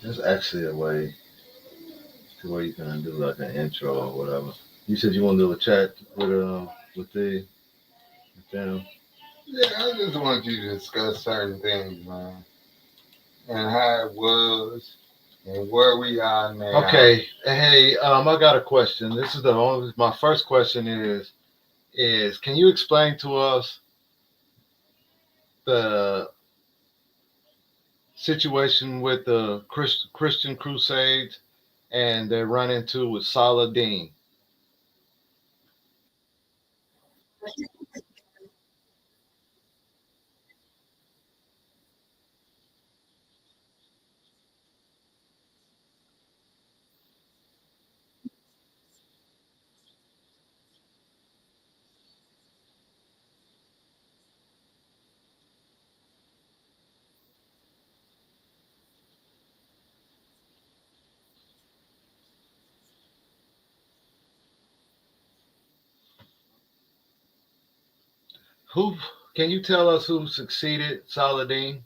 There's actually a way to where you can do like an intro or whatever. You said you want to do a chat with the with them. Yeah, I just want you to discuss certain things, man, and how it was, and where we are now. Okay. Hey, I got a question. This is the only. My first question is can you explain to us the situation with the Christian Crusades and their run into with Saladin? Who can you tell us who succeeded Saladin?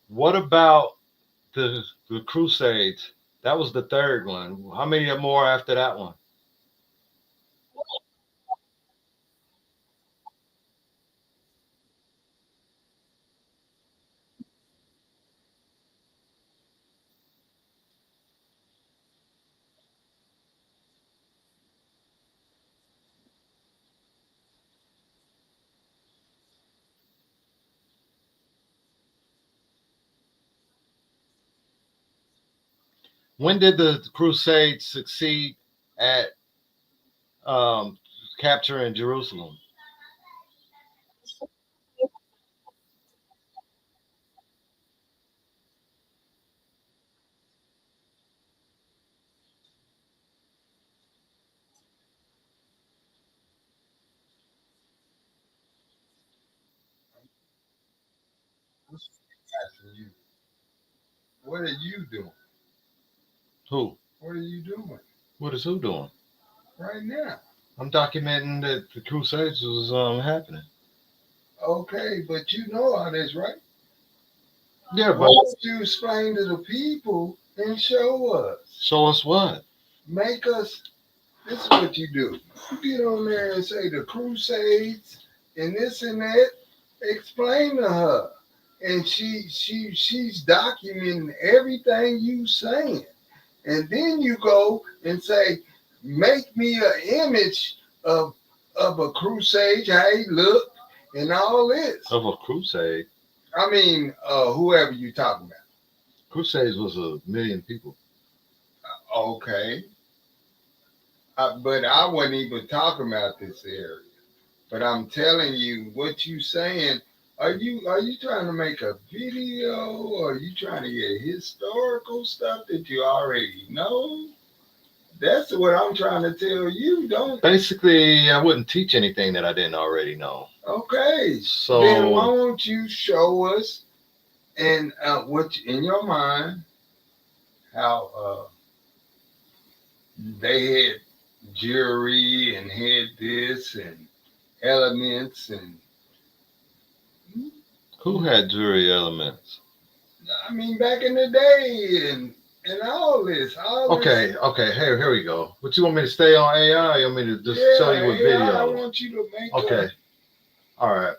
What about the Crusades? That was the third one. How many more after that one? When did the Crusades succeed at um, capturing Jerusalem? I'm asking you, what are you doing? Who? What are you doing What is who doing? right now? I'm documenting that the Crusades was happening. Okay, but you know all this, right? Yeah, Why but don't you explain to the people and show us? show us what? Make us. This is what you do. You get on there and say the Crusades and this and that. Explain to her, and she's documenting everything you saying, and then you go and say, make me an image of a crusade, how he looked, and all this. Of a crusade. I mean, whoever you talking about. Crusades was a million people. Okay, but I wasn't even talking about this area. But I'm telling you, what you saying? Are you trying to make a video? Or are you trying to get historical stuff that you already know? That's what I'm trying to tell you. Don't. Basically, I wouldn't teach anything that I didn't already know. Okay. Then why So don't you show us and what in your mind how they had jewelry and had this and elements and who had jury elements? I mean back in the day and all this. Okay. Here we go. What you want me to stay on AI? Or you want me to just show Yeah, you with AI, I videos? want you to make Okay. a. All right.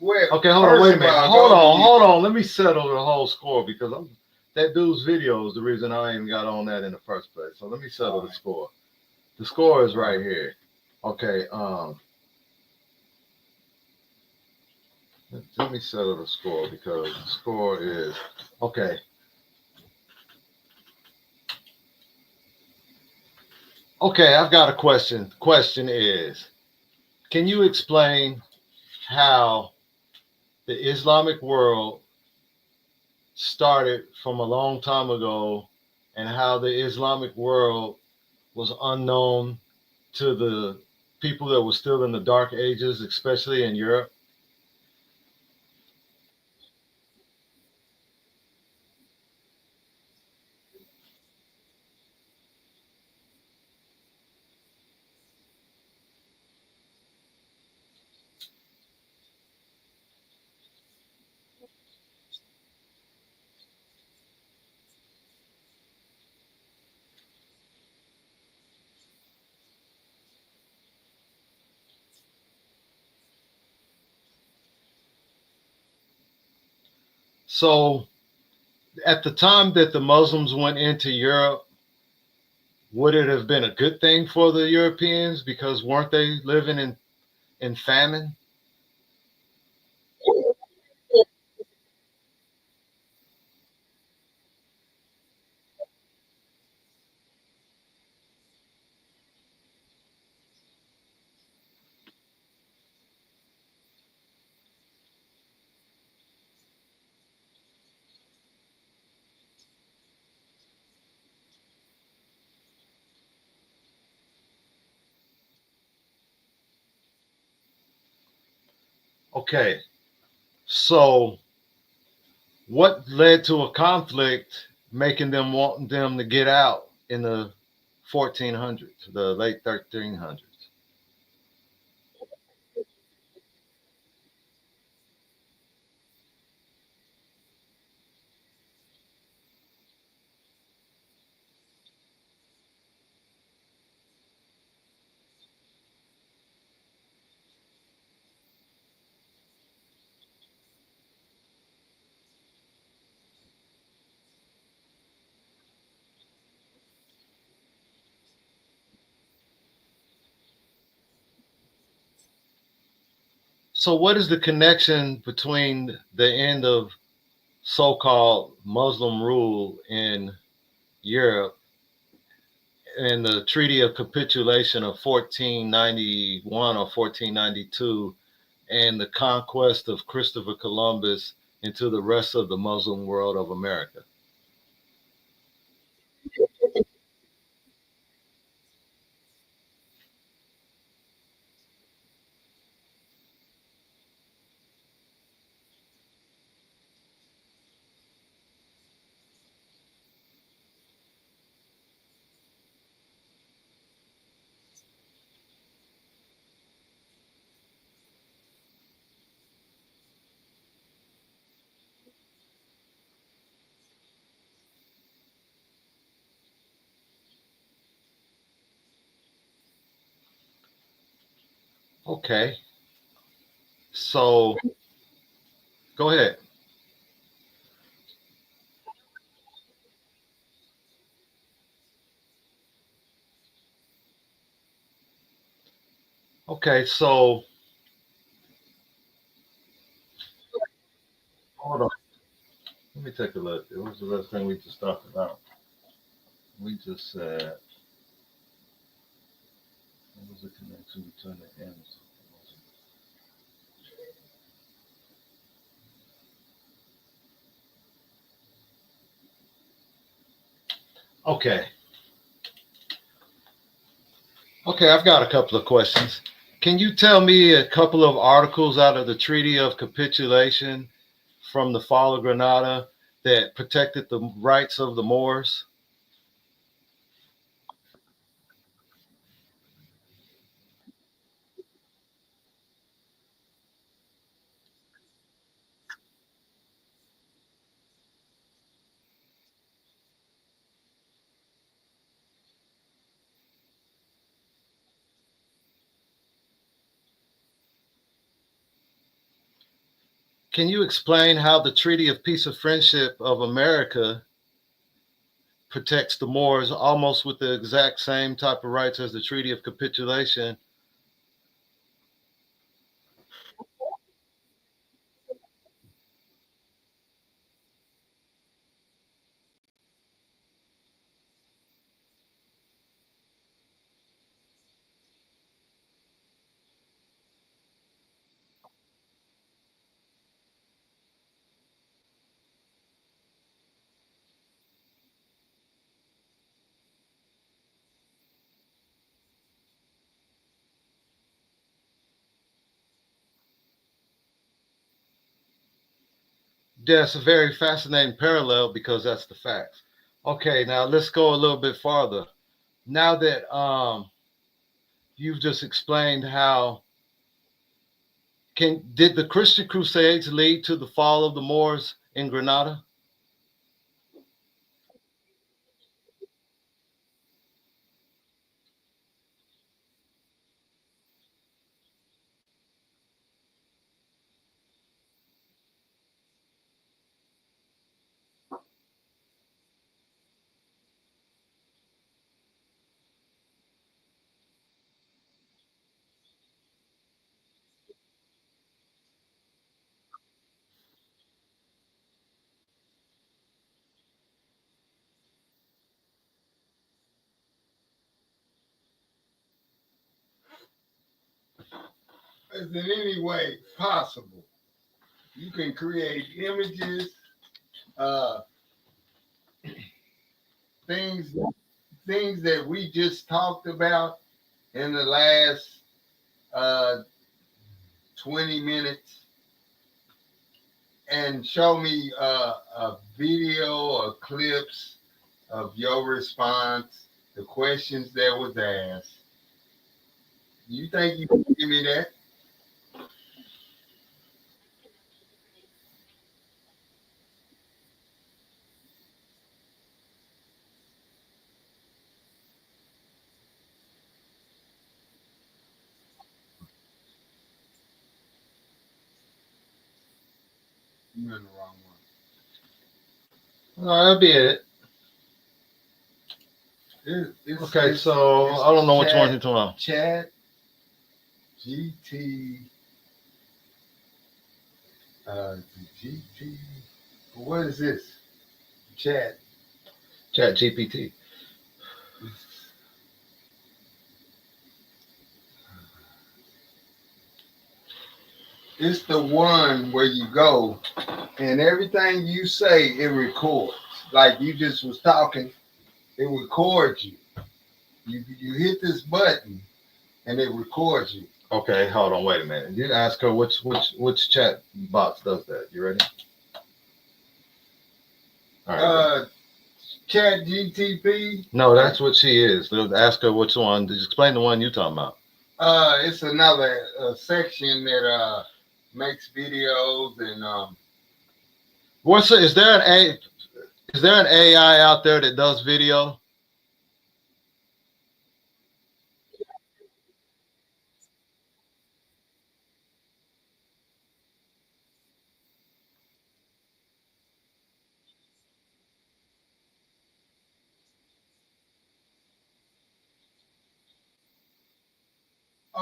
Well, Okay. Hold on. first Wait a of minute. all, go to you. Hold on. Let me settle the whole score because that dude's video is the reason I even got on that in the first place. So let me settle All the right, score. The score is all right right. here. Okay. Let me settle the score because the score is okay. Okay, I've got a question. Question is, can you explain how the Islamic world started from a long time ago and how the Islamic world was unknown to the people that were still in the Dark Ages, especially in Europe? So, at the time that the Muslims went into Europe, would it have been a good thing for the Europeans because weren't they living in famine? Okay, so what led to a conflict making them wanting them to get out in the 1400s, the late 1300s? So, what is the connection between the end of so called Muslim rule in Europe and the Treaty of Capitulation of 1491 or 1492 and the conquest of Christopher Columbus into the rest of the Muslim world of America? Okay, so go ahead. Okay, so hold on. Let me take a look. What was the last thing we just talked about? We just said, what was the connection between the ends? Okay, okay, I've got a couple of questions. Can you tell me a couple of articles out of the Treaty of Capitulation from the Fall of Granada that protected the rights of the Moors? Can you explain how the Treaty of Peace of Friendship of America protects the Moors almost with the exact same type of rights as the Treaty of Capitulation? Yeah, it's a very fascinating parallel because that's the facts. Okay, now let's go a little bit farther. Now that you've just explained how did the Christian Crusades lead to the fall of the Moors in Granada? As in any way possible. You can create images, uh, things things that we just talked about in the last uh, 20 minutes, and show me a video or clips of your response, the questions that was asked. You think you can give me that? You're in the wrong one. No, that'll be it. Okay, so I don't know which one you're talking about. Chat GT GT. What is this? Chat. Chat GPT. It's the one where you go and everything you say it records. Like you just was talking, it records you. You hit this button and it records you. Okay, hold on, wait a minute. You ask her which chat box does that. You ready? All right. Chat GTP. No, that's what she is. Ask her which one. Just explain the one you're talking about. It's another section that makes videos and Is there an AI out there that does video?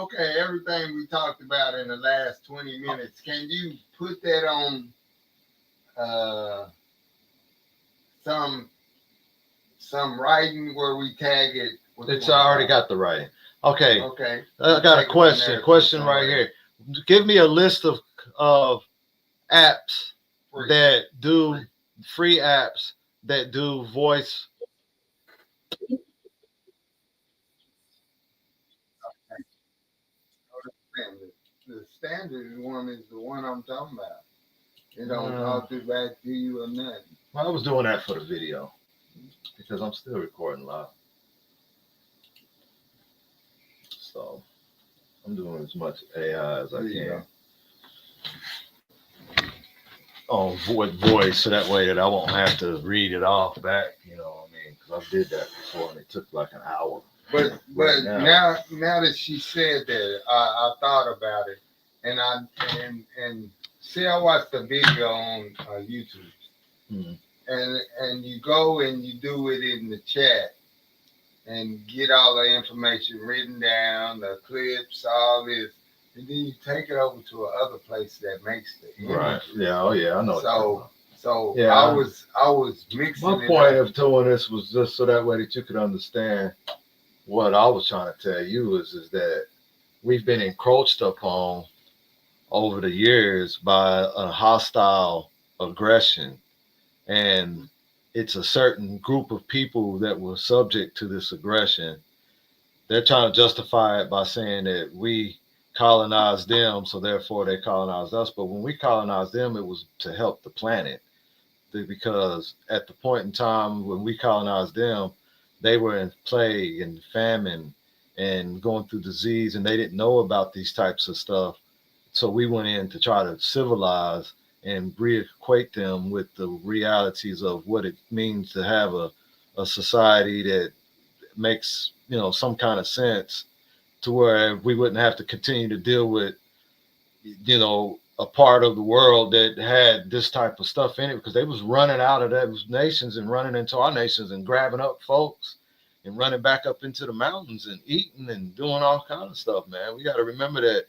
okay, everything we talked about in the last 20 minutes. Can you put that on uh, some writing where we tag it? It's already got the writing. Okay. Okay. I got a question. Question right here. Give me a list of apps that do free apps that do voice. The standard one is the one I'm talking about. It don't talk to back to you or nothing. I was doing that for the video because I'm still recording live. So I'm doing as much AI as I can on voice, so that way that I won't have to read it off back. You know what I mean? Because I did that before and it took like an hour. But now that she said that, I thought about it, and see, I watched the video on YouTube, and you go and you do it in the chat and get all the information written down, the clips, all this, and then you take it over to another place that makes the image. Right. Yeah. Oh yeah. I know. So yeah, I was mixing. My point of doing this was just so that way that you could understand what I was trying to tell you is that we've been encroached upon over the years by a hostile aggression, and it's a certain group of people that were subject to this aggression. They're trying to justify it by saying that we colonized them, so therefore they colonized us. But when we colonized them, it was to help the planet, because at the point in time when we colonized them, they were in plague and famine and going through disease, and they didn't know about these types of stuff. So we went in to try to civilize and reacquaint them with the realities of what it means to have a society that makes, some kind of sense, to where we wouldn't have to continue to deal with, a part of the world that had this type of stuff in it, because they was running out of those nations and running into our nations and grabbing up folks and running back up into the mountains and eating and doing all kind of stuff, man. We got to remember that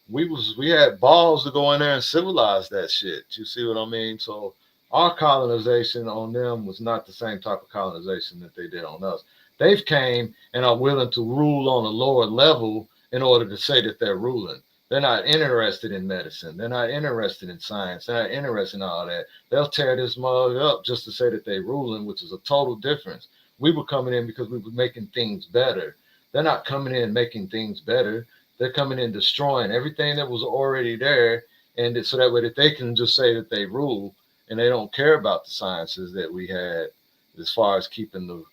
we had balls to go in there and civilize that shit. You see what I mean? So our colonization on them was not the same type of colonization that they did on us. They've came and are willing to rule on a lower level in order to say that they're ruling. They're not interested in medicine. They're not interested in science. They're not interested in all that. They'll tear this mug up just to say that they're ruling, which is a total difference. We were coming in because we were making things better. They're not coming in making things better. They're coming in destroying everything that was already there, and so that way that they can just say that they rule, and they don't care about the sciences that we had, as far as keeping the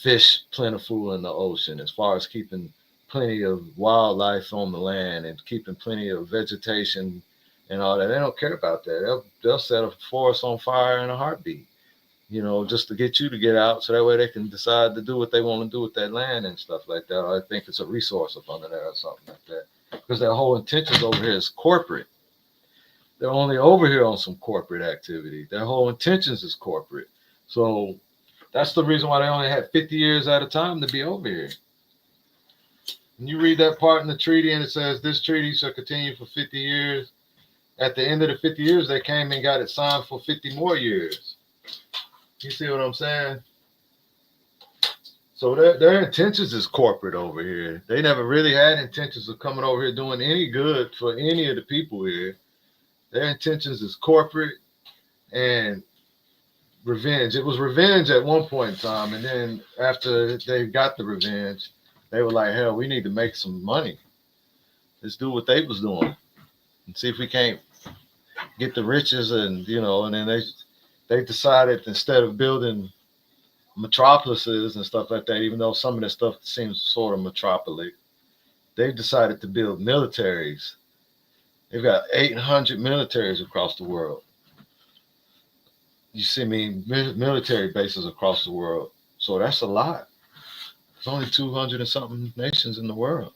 fish plentiful in the ocean, as far as keeping plenty of wildlife on the land and keeping plenty of vegetation and all that. They don't care about that. They'll set a forest on fire in a heartbeat, just to get you to get out, so that way they can decide to do what they want to do with that land and stuff like that. Or I think it's a resource up under there or something like that. Because their whole intentions over here is corporate. They're only over here on some corporate activity. Their whole intentions is corporate. So that's the reason why they only had 50 years at a time to be over here. When you read that part in the treaty and it says this treaty shall continue for 50 years, at the end of the 50 years, they came and got it signed for 50 more years. You see what I'm saying? So their intentions is corporate over here. They never really had intentions of coming over here doing any good for any of the people here. Their intentions is corporate and revenge. It was revenge at one point in time, and then after they got the revenge, they were like, hell, we need to make some money. Let's do what they was doing and see if we can't get the riches, and and then they decided, instead of building metropolises and stuff like that, even though some of this stuff seems sort of metropolic, they've decided to build militaries. They've got 800 militaries across the world. You see me, military bases across the world. So that's a lot. There's only 200 and something nations in the world.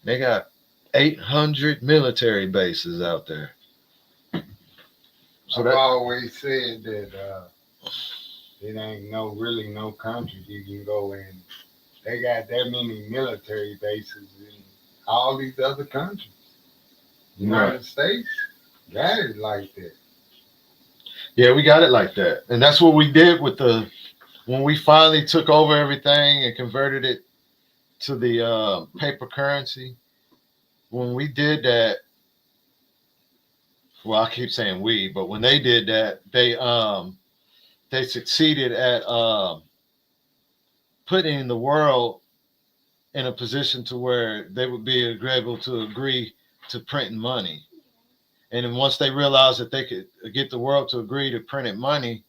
They got 800 military bases out there. So I've always said that it ain't really no country you can go in. They got that many military bases in all these other countries. United States got it like that. Yeah, we got it like that. And that's what we did when we finally took over everything and converted it to the paper currency. When we did that, well, I keep saying we, but when they did that, they succeeded at putting the world in a position to where they would be able to agree to printing money. And then once they realized that they could get the world to agree to printing money,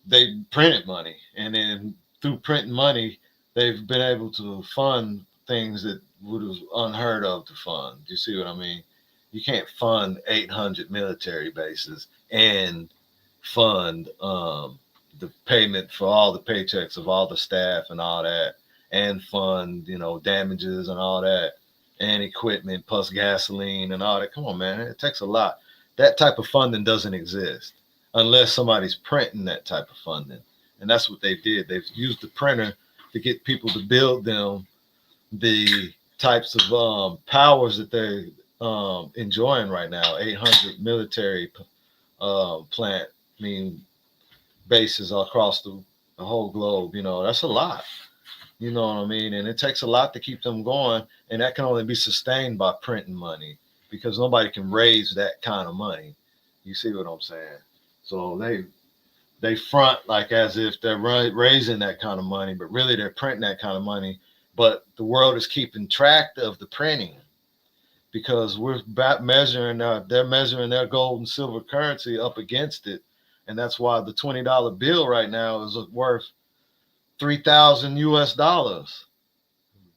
they printed money. And then through printing money, they've been able to fund things that would have unheard of to fund. Do you see what I mean? You can't fund 800 military bases and fund the payment for all the paychecks of all the staff and all that, and fund, damages and all that, and equipment plus gasoline and all that. Come on, man. It takes a lot. That type of funding doesn't exist unless somebody's printing that type of funding. And that's what they did. They've used the printer to get people to build them the types of powers that they're enjoying right now. 800 military plant, bases across the whole globe. That's a lot. You know what I mean? And it takes a lot to keep them going. And that can only be sustained by printing money, because nobody can raise that kind of money. You see what I'm saying? So they front like as if they're raising that kind of money, but really they're printing that kind of money. But the world is keeping track of the printing. because we're measuring they're measuring their gold and silver currency up against it, and that's why the $20 bill right now is worth 3,000 US dollars.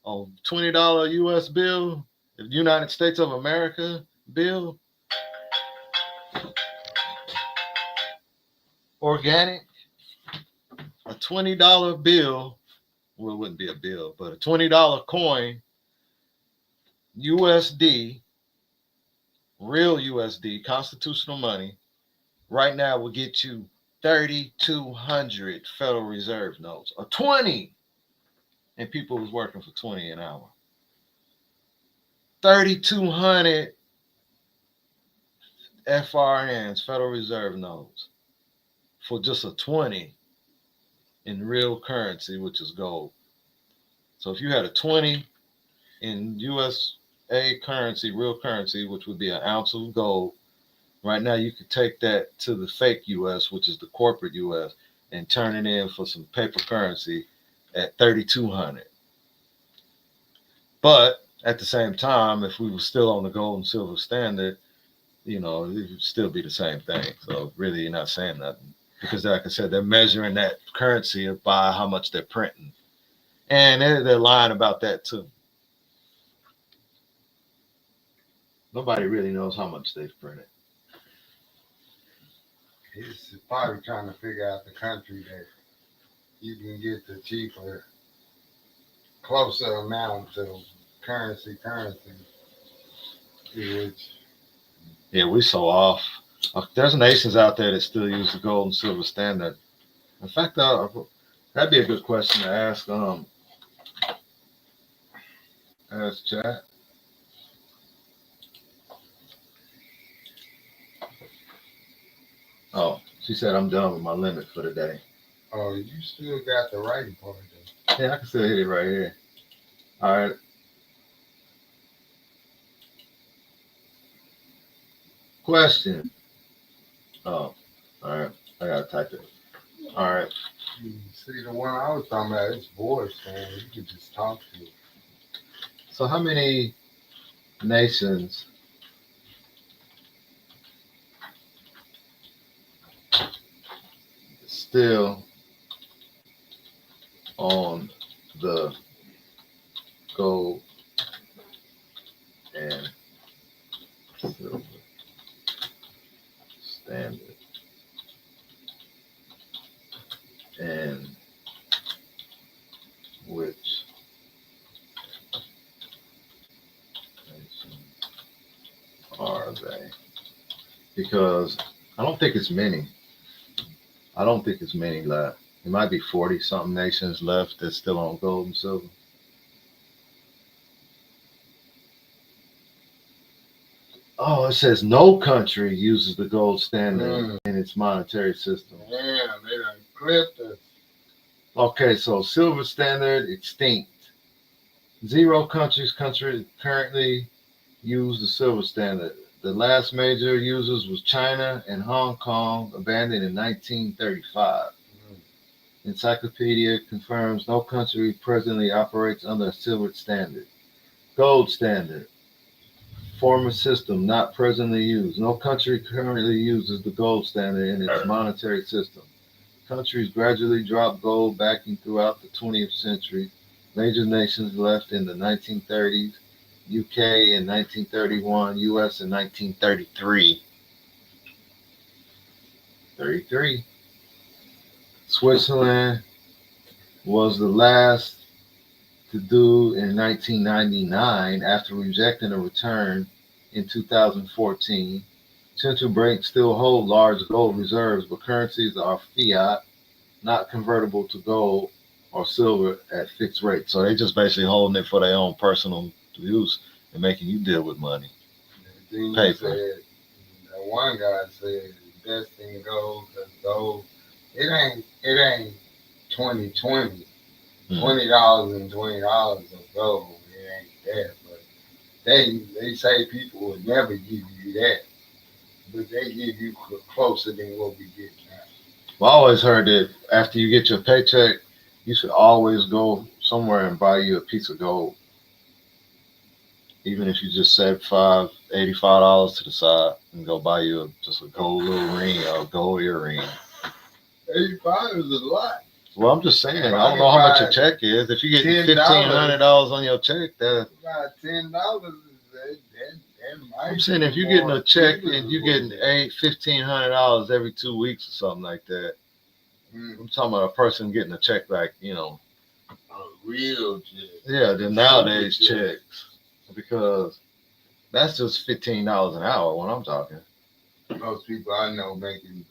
A $20 US bill, the United States of America bill, organic, a $20 bill, well, it wouldn't be a bill, but a $20 coin, USD, real USD, constitutional money, right now will get you 3,200 Federal Reserve notes. A 20, and people was working for 20 an hour. 3,200 FRNs, Federal Reserve notes, for just a 20 in real currency, which is gold. So if you had a 20 in USA currency, real currency, which would be an ounce of gold, right now you could take that to the fake US, which is the corporate US, and turn it in for some paper currency at 3,200. But at the same time, if we were still on the gold and silver standard, it would still be the same thing. So really, you're not saying nothing, because like I said, they're measuring that currency by how much they're printing, and they're lying about that too. Nobody really knows how much they've printed. He's probably trying to figure out the country that you can get the cheaper, closer amount of currency, which, Yeah, we're so off. There's nations out there that still use the gold and silver standard. In fact, that'd be a good question to ask. Ask chat. Oh, she said I'm done with my limit for the day. oh, you still got the writing part though. Yeah, I can still hit it right here. All right. Question. Oh, all right. I gotta type it. All right. See, the one I was talking about, it's voice, man. You can just talk to it. So how many nations still on the gold and silver standard, and which nations are they? Because I don't think it's many. I don't think it's many left. It might be 40 something nations left that's still on gold and silver. Oh, it says no country uses the gold standard in its monetary system. Yeah, they done clipped us. Okay, so silver standard extinct. 0 countries currently use the silver standard. The last major users was China and Hong Kong, abandoned in 1935. Encyclopedia confirms no country presently operates under a silver standard. Gold standard. Former system not presently used. No country currently uses the gold standard in its monetary system. Countries gradually dropped gold backing throughout the 20th century. Major nations left in the 1930s. UK in 1931, US in 1933. 33. Switzerland was the last to do in 1999 after rejecting a return in 2014. Central banks still hold large gold reserves, but currencies are fiat, not convertible to gold or silver at fixed rates. So they just basically holding it for their own personal use and making you deal with money. Paper. Said, that one guy said invest in gold because gold, it ain't 2020. $20 and $20 of gold. It ain't that. But they say people will never give you that. But they give you closer than what we get now. Well, I always heard that after you get your paycheck, you should always go somewhere and buy you a piece of gold. Even if you just set $85 to the side and go buy you just a gold little ring or a gold earring. 85 is a lot. Well, I'm just saying, I If I don't can know how much buy your check is. If you get $10, $1,500 on your check, that about $10, that might I'm saying if be you're getting more a check and achievable. you're getting $1,500 every 2 weeks or something like that, I'm talking about a person getting a check like, A real check. yeah, then nowadays checks, because that's just $15 an hour when I'm talking. Most people I know making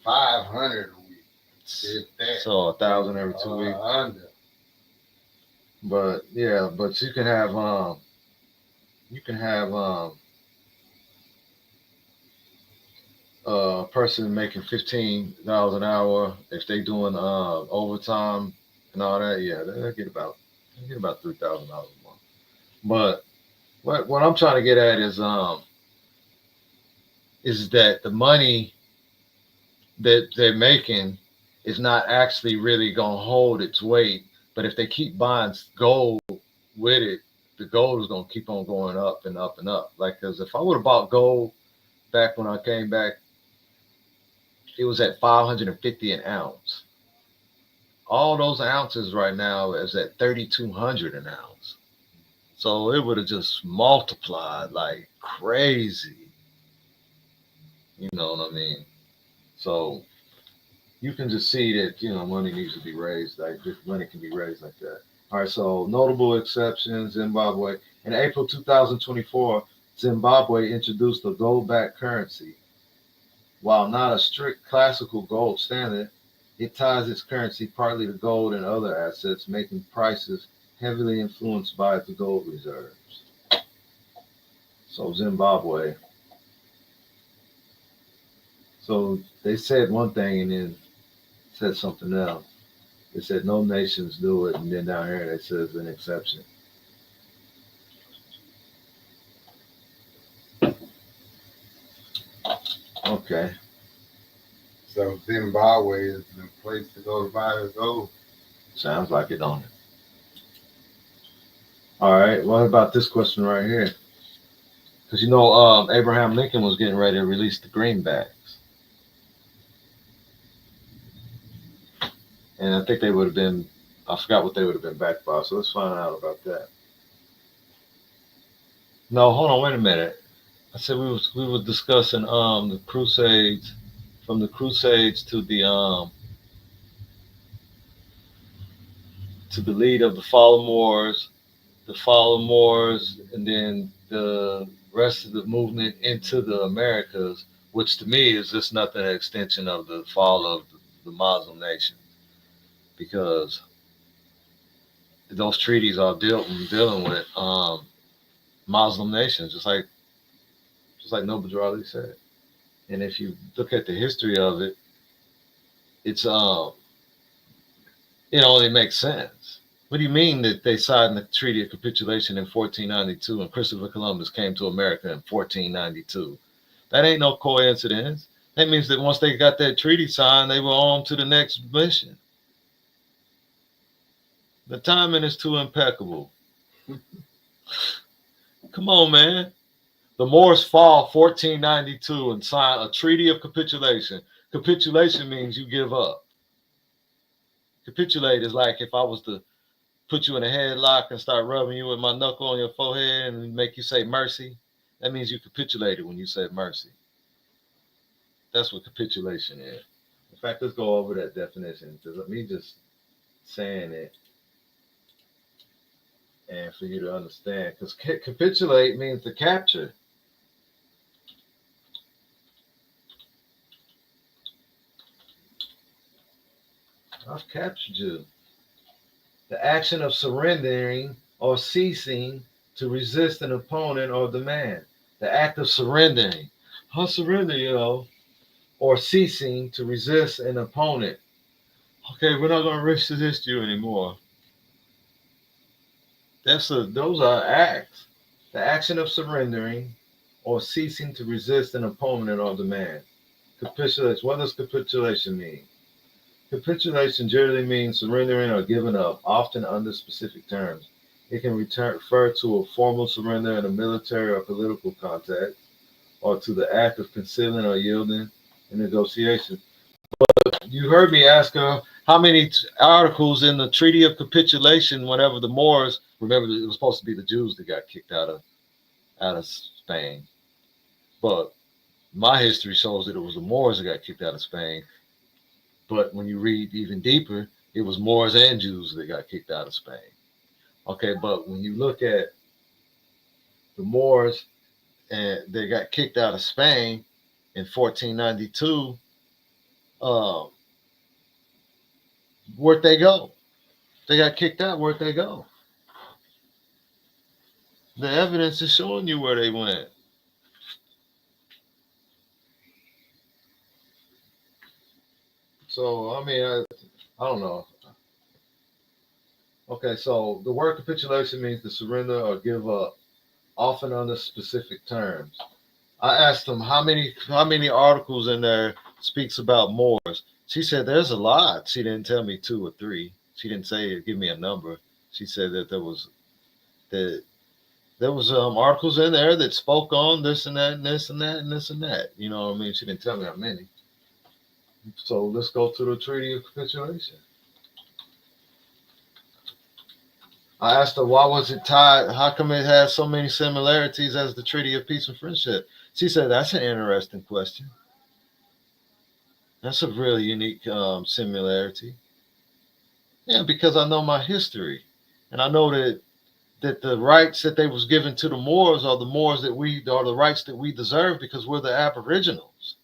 500 a week. If that. So 1,000 every 2 weeks. Under. But yeah, but you can have a person making $15 an hour if they doing overtime and all that. Yeah, they get about $3,000 a month. But what I'm trying to get at is that the money that they're making is not actually really gonna hold its weight. But if they keep buying gold with it, the gold is gonna keep on going up and up and up. Like, cause if I would have bought gold back when I came back, it was at 550 an ounce. All those ounces right now is at 3,200 an ounce. So it would have just multiplied like crazy. You know what I mean? So you can just see that money needs to be raised, like money can be raised like that. All right, so notable exceptions: Zimbabwe. In April 2024, Zimbabwe introduced a gold-backed currency. While not a strict classical gold standard, it ties its currency partly to gold and other assets, making prices heavily influenced by the gold reserves. So Zimbabwe. So they said one thing and then said something else. They said no nations do it, and then down here they said it's an exception. Okay. So Zimbabwe is the place to go to buy the gold. Sounds like it, don't it? All right. What about this question right here? Because Abraham Lincoln was getting ready to release the greenbacks, and I think they would have been. I forgot what they would have been backed by. So let's find out about that. No, hold on. Wait a minute. I said we were discussing the Crusades, from the Crusades to the lead of the fallen Moors, and then the rest of the movement into the Americas, which to me is just nothing an extension of the fall of the Muslim nation, because those treaties are dealing with Muslim nations, just like Noble Drew Ali said. And if you look at the history of it, it's it only makes sense. What do you mean that they signed the Treaty of Capitulation in 1492 and Christopher Columbus came to America in 1492? That ain't no coincidence. That means that once they got that treaty signed, they were on to the next mission. The timing is too impeccable. Come on, man. The Moors fall 1492 and sign a Treaty of Capitulation. Capitulation means you give up. Capitulate is like if I was to put you in a headlock and start rubbing you with my knuckle on your forehead and make you say mercy. That means you capitulated when you said mercy. That's what capitulation is. In fact, let's go over that definition, because me just saying it and for you to understand, because capitulate means to capture. I've captured you. The action of surrendering or ceasing to resist an opponent or demand. The act of surrendering. I'll surrender, or ceasing to resist an opponent. Okay, we're not going to resist you anymore. Those are acts. The action of surrendering or ceasing to resist an opponent or demand. Capitulation. What does capitulation mean? Capitulation generally means surrendering or giving up, often under specific terms. It can refer to a formal surrender in a military or political context, or to the act of concealing or yielding in negotiation. You heard me ask her how many articles in the Treaty of Capitulation, whenever the Moors, remember it was supposed to be the Jews that got kicked out of Spain, but my history shows that it was the Moors that got kicked out of Spain. But when you read even deeper, it was Moors and Jews that got kicked out of Spain. Okay, but when you look at the Moors and they got kicked out of Spain in 1492, where'd they go? They got kicked out. Where'd they go? The evidence is showing you where they went. So I mean, I don't know. Okay, so the word capitulation means to surrender or give up, often under specific terms. I asked them how many articles in there speaks about Moors. She said there's a lot. She didn't tell me two or three. She didn't say give me a number. She said that there was articles in there that spoke on this and that and this and that and this and that. You know what I mean? She didn't tell me how many. So let's go to the Treaty of Capitulation. I asked her why was it tied? How come it has so many similarities as the Treaty of Peace and Friendship? She said that's an interesting question. That's a really unique similarity. Yeah, because I know my history, and I know that the rights that they was given to the Moors are the Moors that we are the rights that we deserve because we're the Aboriginals.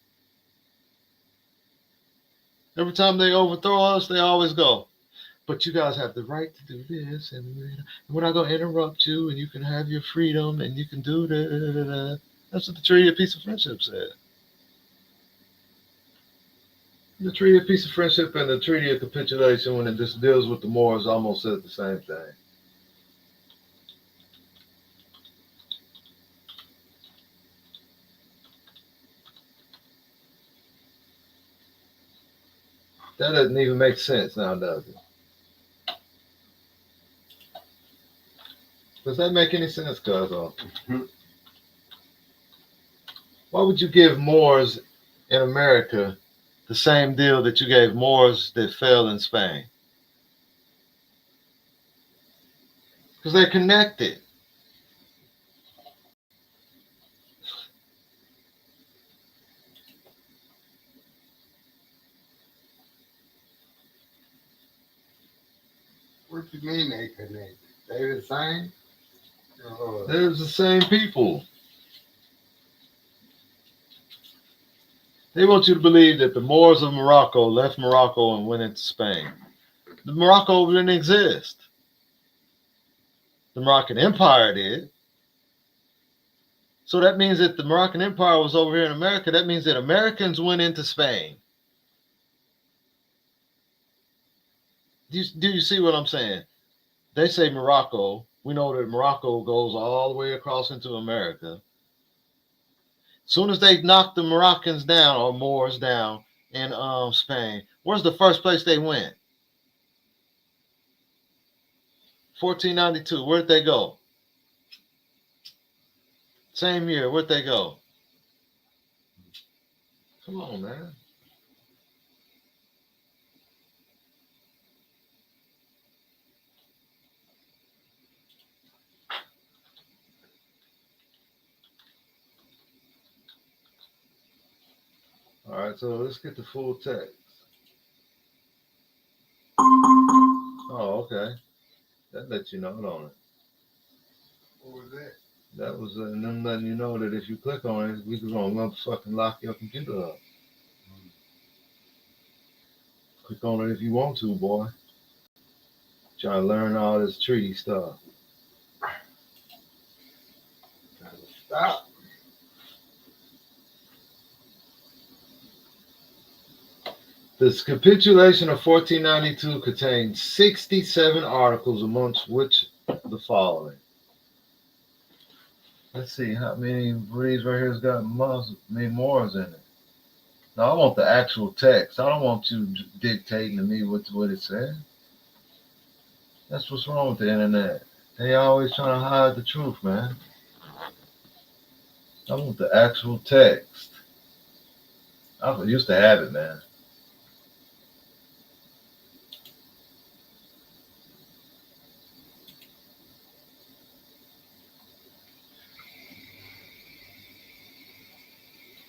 Every time they overthrow us, they always go, but you guys have the right to do this, and we're not going to interrupt you, and you can have your freedom, and you can do that. That's what the Treaty of Peace and Friendship said. The Treaty of Peace and Friendship and the Treaty of Capitulation, when it just deals with the Moors, almost said the same thing. That doesn't even make sense now, does it? Does that make any sense, cuz? Why would you give Moors in America the same deal that you gave Moors that fell in Spain? Because they're connected. What you mean they connected? They the same? They're the same people. They want you to believe that the Moors of Morocco left Morocco and went into Spain. The Morocco didn't exist. The Moroccan Empire did. So that means that the Moroccan Empire was over here in America. That means that Americans went into Spain. Do you see what I'm saying? They say Morocco. We know that Morocco goes all the way across into America. As soon as they knocked the Moroccans down or Moors down in Spain, where's the first place they went? 1492. Where'd they go? Same year. Where'd they go? Come on, man. All right, so let's get the full text. Oh, okay. That lets you know, don't it? What was that? That was them letting you know that if you click on it, we gonna motherfucking lock your computer up. Click on it if you want to, boy. Try to learn all this treaty stuff. Gotta stop. This capitulation of 1492 contains 67 articles, amongst which the following. Let's see how many of these right here has got many Moors in it. Now I want the actual text. I don't want you dictating to me what it says. That's what's wrong with the internet. They always trying to hide the truth, man. I want the actual text. I used to have it, man.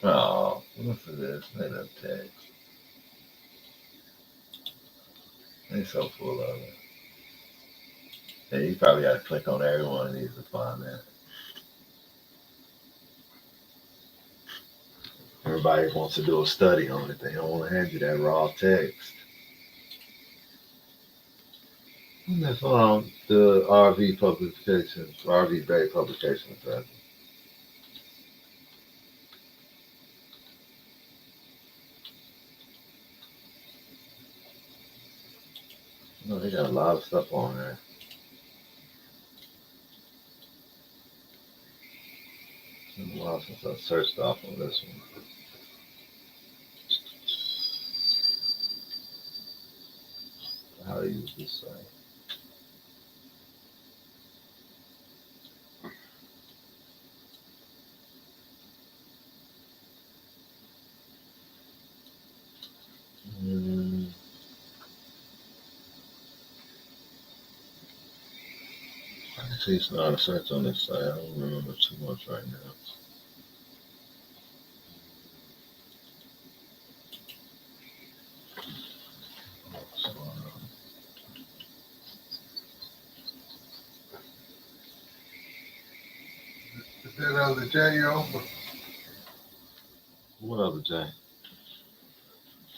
Oh, look for this. They no text. They so full of it. Yeah, you probably got to click on every one of these to find that. Everybody wants to do a study on it. They don't want to hand you that raw text. And that's the RV publications, RV Bay publications, right? No, they got a lot of stuff on there. It's been a while since I searched off on this one. How to use this site. Mm, actually, it's not a search on this site. I don't remember too much right now. So, Is that other J over? what other J?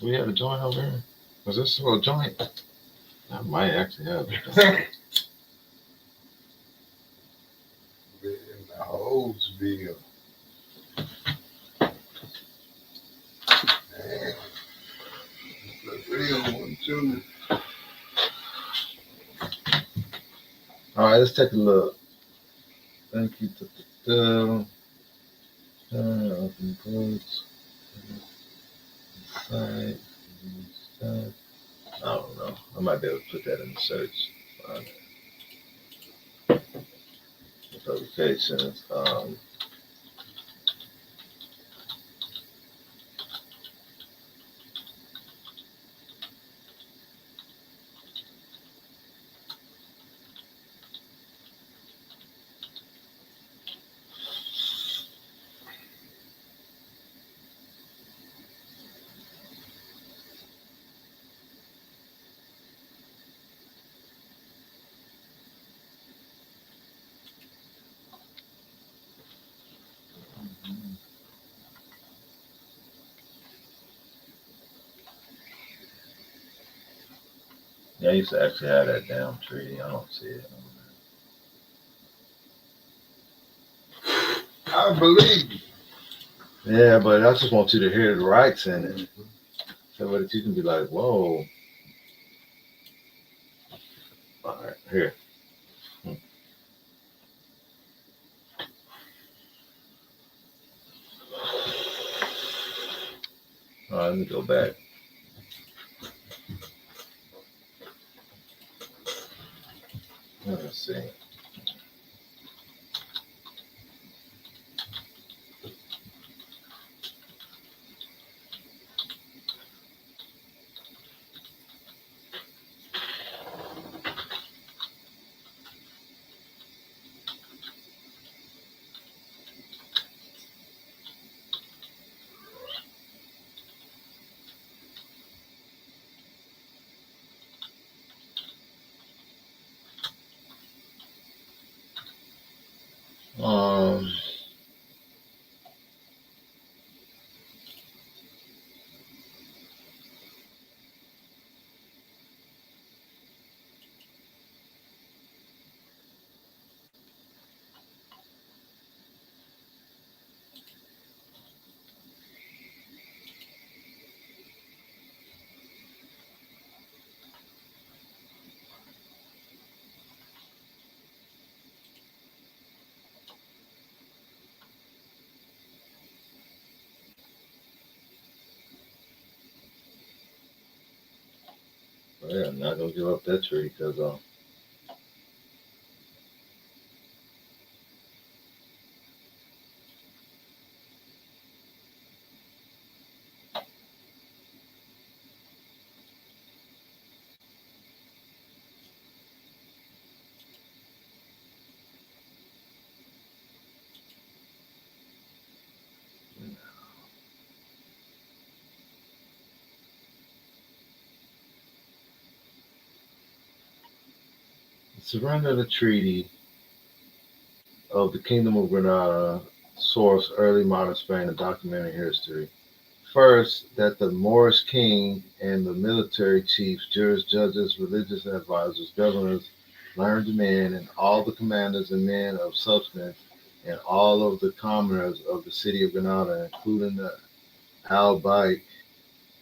We had a joint over here. Was this a joint? I might actually have it. In the Holesville. Man, it's a real one too. All right, let's take a look. Thank you. Open quotes. Site. I don't know. I might be able to put that in the search. The publications. Yeah, I used to actually have that damn treaty. I don't see it. I believe you. Yeah, but I just want you to hear the rights in it. So that you can be like, whoa. All right, here. All right, let me go back. Let's see. Um, yeah, I'm not gonna give up that tree because surrender the treaty of the Kingdom of Granada, source early modern Spain and documented history. First, that the Moorish king and the military chiefs, jurors, judges, religious advisors, governors, learned men, and all the commanders and men of substance, and all of the commoners of the city of Granada, including the Albayt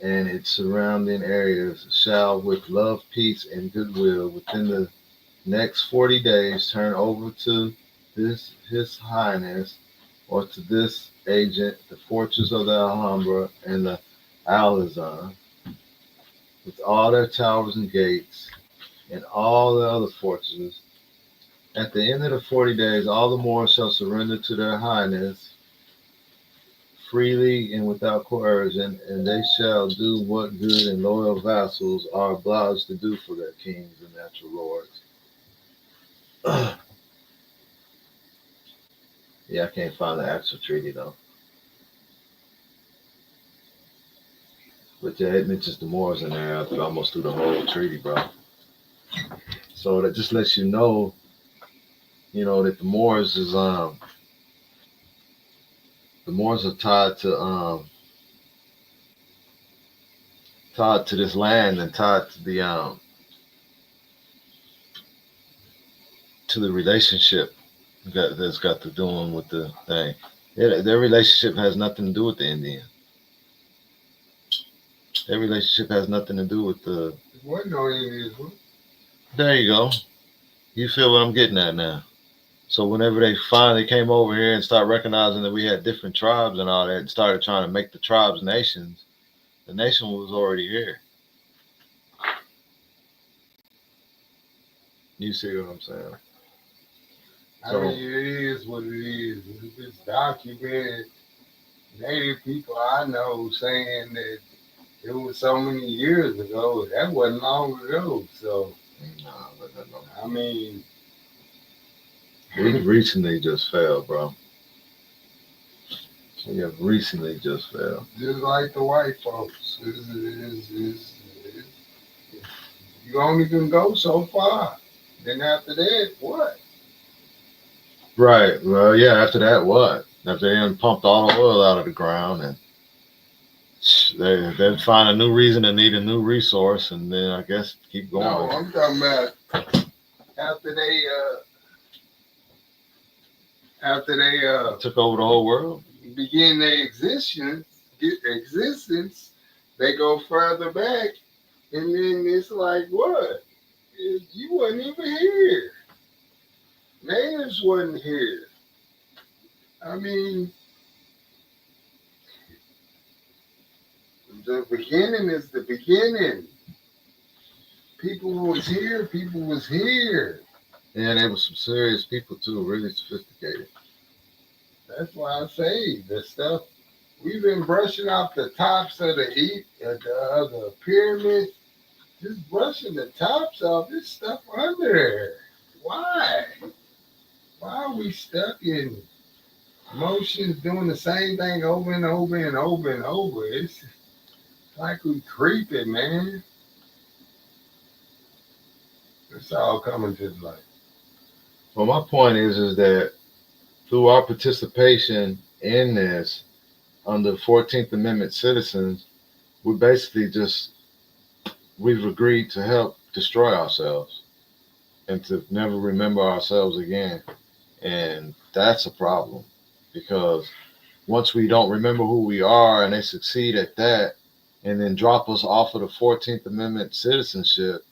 and its surrounding areas, shall, with love, peace, and goodwill, within the next 40 days, turn over to this His Highness or to this agent the fortress of the Alhambra and the Alazan, with all their towers and gates, and all the other fortresses. At the end of the 40 days, all the Moors shall surrender to their Highness freely and without coercion, and they shall do what good and loyal vassals are obliged to do for their kings and natural lords. Yeah, I can't find the actual treaty though. But yeah, it mentions the Moors in there almost through the whole treaty, bro. So that just lets that the Moors are tied to this land and tied to the relationship that's got to do with the thing. Their relationship has nothing to do with the Indian. Their relationship has nothing to do with the. What no Indians? There you go. You feel what I'm getting at now. So whenever they finally came over here and started recognizing that we had different tribes and all that, and started trying to make the tribes nations, the nation was already here. You see what I'm saying? I mean, it is what it is. It's documented. Native people I know saying that it was so many years ago. That wasn't long ago. So, I mean, we recently just fell, bro. We have recently just fell. Just like the white folks. You only can go so far. Then after that, what? Right. Well, yeah, after that, what? After they done pumped all the oil out of the ground and they'd find a new reason to need a new resource and then I guess keep going. No, I'm talking about after they took over the whole world, begin their existence, they go further back, and then it's like, what? You wasn't even here. Natives wasn't here. I mean, the beginning is the beginning. People was here. Yeah, they were some serious people too, really sophisticated. That's why I say the stuff we've been brushing off the tops of the pyramid, just brushing the tops off this stuff under there. Why? Why are we stuck in motions doing the same thing over and over and over and over? It's like we creeping, man. It's all coming to light. Well, my point is that through our participation in this under 14th Amendment citizens, we've agreed to help destroy ourselves and to never remember ourselves again. And that's a problem because once we don't remember who we are and they succeed at that and then drop us off of the 14th Amendment citizenship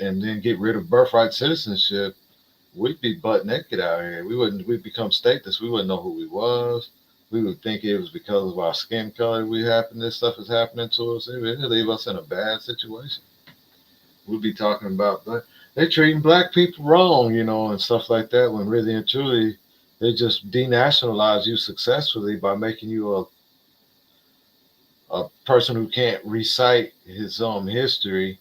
and then get rid of birthright citizenship, we'd be butt naked out here. We'd become stateless. We wouldn't know who we was. We would think it was because of our skin color this stuff is happening to us. It would leave us in a bad situation. We'd be talking about they're treating black people wrong, and stuff like that, when really and truly they just denationalize you successfully by making you a person who can't recite his own history.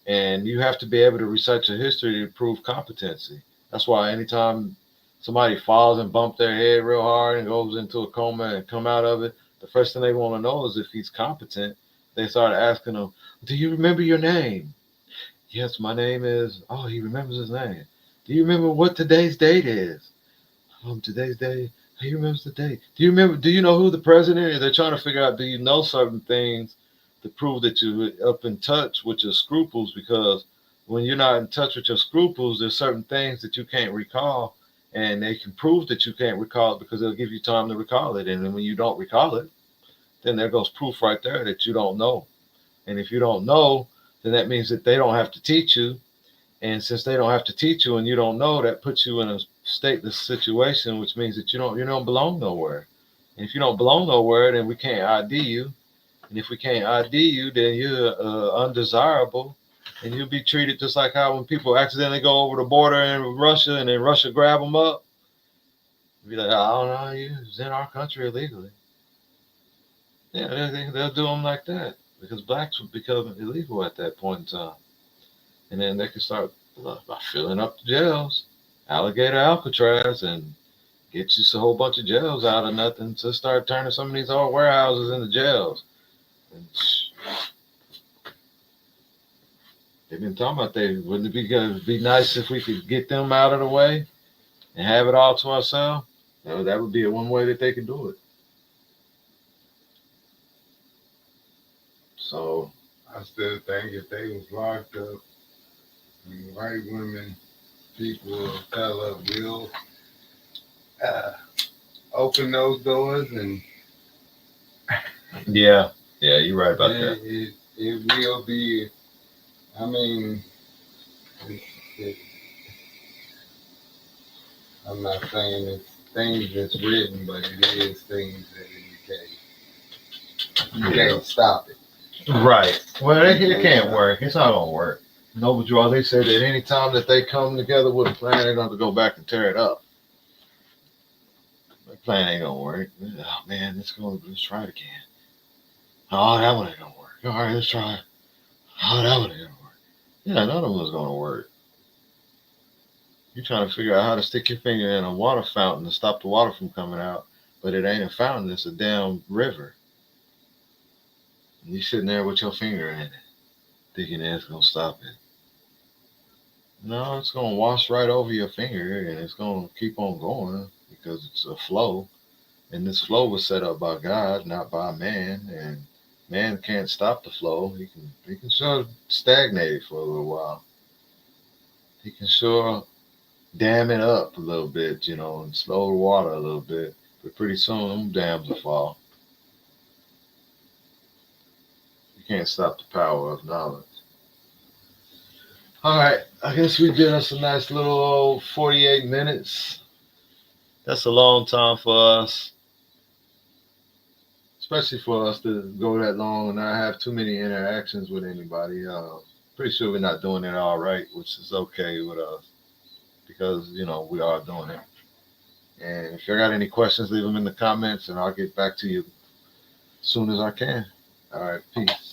And you have to be able to recite your history to prove competency. That's why anytime somebody falls and bumps their head real hard and goes into a coma and come out of it, the first thing they want to know is if he's competent. They start asking him, "Do you remember your name?" Yes, my name is. Oh, he remembers his name. Do you remember what today's date is? Today's date. He remembers the date. Do you remember? Do you know who the president is? They're trying to figure out. Do you know certain things to prove that you're up in touch with your scruples? Because when you're not in touch with your scruples, there's certain things that you can't recall, and they can prove that you can't recall it because they'll give you time to recall it. And then when you don't recall it, then there goes proof right there that you don't know. And if you don't know, then that means that they don't have to teach you. And since they don't have to teach you and you don't know, that puts you in a stateless situation, which means that you don't belong nowhere. And if you don't belong nowhere, then we can't ID you. And if we can't ID you, then you're undesirable, and you'll be treated just like how when people accidentally go over the border in Russia and then Russia grab them up, be like, I don't know, you was in our country illegally. Yeah, they'll do them like that because blacks would become illegal at that point in time. And then they can start by filling up the jails, alligator Alcatraz, and get you a whole bunch of jails out of nothing to start turning some of these old warehouses into jails. And they've been talking about wouldn't it be nice if we could get them out of the way and have it all to ourselves? That would be one way that they could do it. So I still think if they was locked up, and white women, people of color will open those doors, and yeah, you're right about that. It will be. I mean, it, I'm not saying it's things that's written, but it is things that you can't stop it. Right. Well, it can't work. It's not gonna work. Noble Draw, they said that any time that they come together with a plan, they're going to go back and tear it up. The plan ain't gonna work. Oh man, let's try it again. Oh, that one ain't gonna work. All right, let's try it. Oh, that one ain't gonna work. Yeah, none of them is gonna work. You're trying to figure out how to stick your finger in a water fountain to stop the water from coming out, but it ain't a fountain, it's a damn river. And you're sitting there with your finger in it, thinking that it's gonna stop it. No, it's gonna wash right over your finger and it's gonna keep on going because it's a flow. And this flow was set up by God, not by man. And man can't stop the flow. He can sure stagnate it for a little while. He can sure dam it up a little bit, and slow the water a little bit. But pretty soon them dams will fall. You can't stop the power of knowledge. All right, I guess we did us a nice little old 48 minutes. That's a long time for us, especially for us to go that long and not have too many interactions with anybody. Pretty sure we're not doing it all right, which is okay with us because, we are doing it. And if you got any questions, leave them in the comments and I'll get back to you as soon as I can. All right, peace.